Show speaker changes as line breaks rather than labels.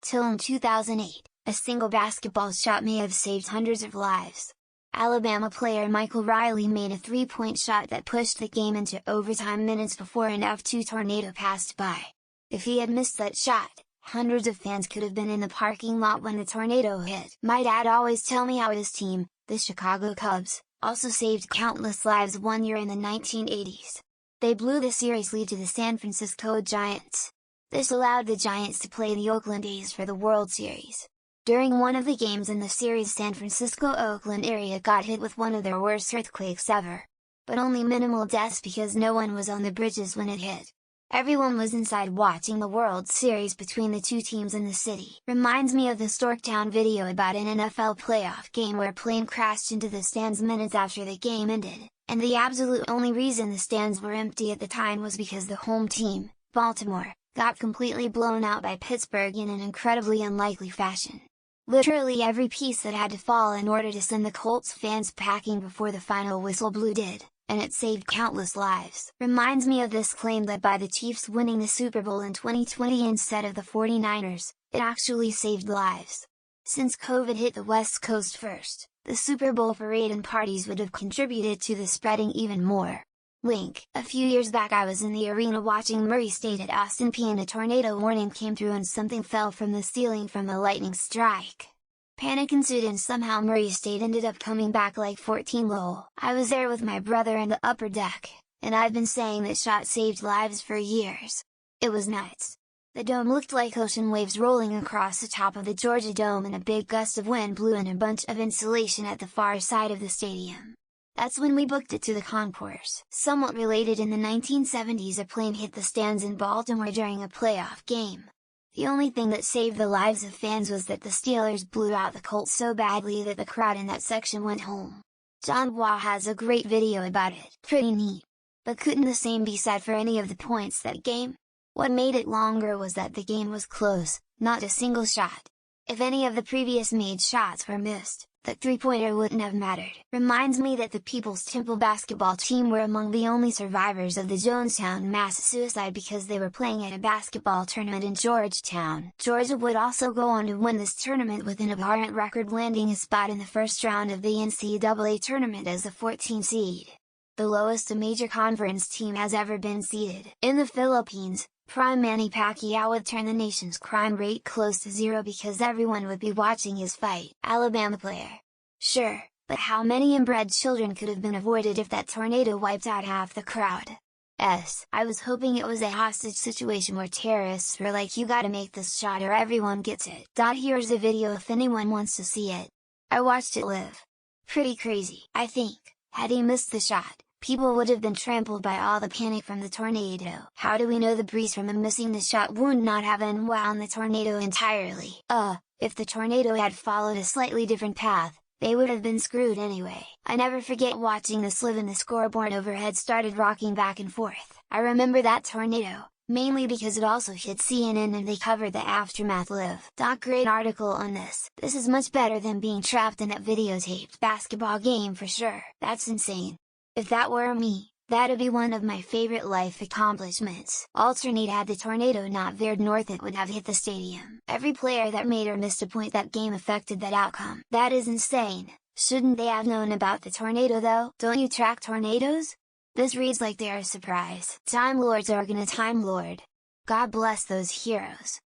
TIL in 2008, a single basketball shot may have saved hundreds of lives. Alabama player Mykal Riley made a three-point shot that pushed the game into overtime minutes before an F2 tornado passed by. If he had missed that shot, hundreds of fans could have been in the parking lot when the tornado hit. My dad always tell me how his team, the Chicago Cubs, also saved countless lives one year in the 1980s. They blew the series lead to the San Francisco Giants. This allowed the Giants to play the Oakland A's for the World Series. During one of the games in the series, San Francisco-Oakland area got hit with one of their worst earthquakes ever. But only minimal deaths because no one was on the bridges when it hit. Everyone was inside watching the World Series between the two teams in the city. Reminds me of the Storktown video about an NFL playoff game where a plane crashed into the stands minutes after the game ended, and the absolute only reason the stands were empty at the time was because the home team, Baltimore, got completely blown out by Pittsburgh in an incredibly unlikely fashion. Literally every piece that had to fall in order to send the Colts fans packing before the final whistle blew did, and it saved countless lives. Reminds me of this claim that by the Chiefs winning the Super Bowl in 2020 instead of the 49ers, it actually saved lives. Since COVID hit the West Coast first, the Super Bowl parade and parties would have contributed to the spreading even more. Link: a few years back I was in the arena watching Murray State at Austin Peay and a tornado warning came through and something fell from the ceiling from a lightning strike. Panic ensued and somehow Murray State ended up coming back like 14 lol. I was there with my brother in the upper deck, and I've been saying that shot saved lives for years. It was nuts. The dome looked like ocean waves rolling across the top of the Georgia Dome and a big gust of wind blew in a bunch of insulation at the far side of the stadium. That's when we booked it to the concourse. Somewhat related, in the 1970s a plane hit the stands in Baltimore during a playoff game. The only thing that saved the lives of fans was that the Steelers blew out the Colts so badly that the crowd in that section went home. John Wah has a great video about it. Pretty neat. But couldn't the same be said for any of the points that game? What made it longer was that the game was close, not a single shot. If any of the previous made shots were missed, the three-pointer wouldn't have mattered. Reminds me that the People's Temple basketball team were among the only survivors of the Jonestown mass suicide because they were playing at a basketball tournament in Georgetown. Georgia would also go on to win this tournament with an abhorrent record, landing a spot in the first round of the NCAA tournament as the 14th seed. The lowest a major conference team has ever been seeded. In the Philippines, Prime Manny Pacquiao would turn the nation's crime rate close to zero because everyone would be watching his fight. Alabama player. Sure, but how many inbred children could have been avoided if that tornado wiped out half the crowd? I was hoping it was a hostage situation where terrorists were like, you gotta make this shot or everyone gets it. Here's a video if anyone wants to see it. I watched it live. Pretty crazy. I think, had he missed the shot, people would have been trampled by all the panic from the tornado. How do we know the breeze from him missing the shot would not have unwound the tornado entirely? If the tornado had followed a slightly different path, they would have been screwed anyway. I never forget watching the sleeve and the scoreboard overhead started rocking back and forth. I remember that tornado, mainly because it also hit CNN and they covered the aftermath live. Great article on this. This is much better than being trapped in that videotaped basketball game for sure. That's insane. If that were me, that'd be one of my favorite life accomplishments. Alternate, had the tornado not veered north it would have hit the stadium. Every player that made or missed a point that game affected that outcome. That is insane. Shouldn't they have known about the tornado though? Don't you track tornadoes? This reads like they're a surprise. Time Lords are gonna Time Lord. God bless those heroes.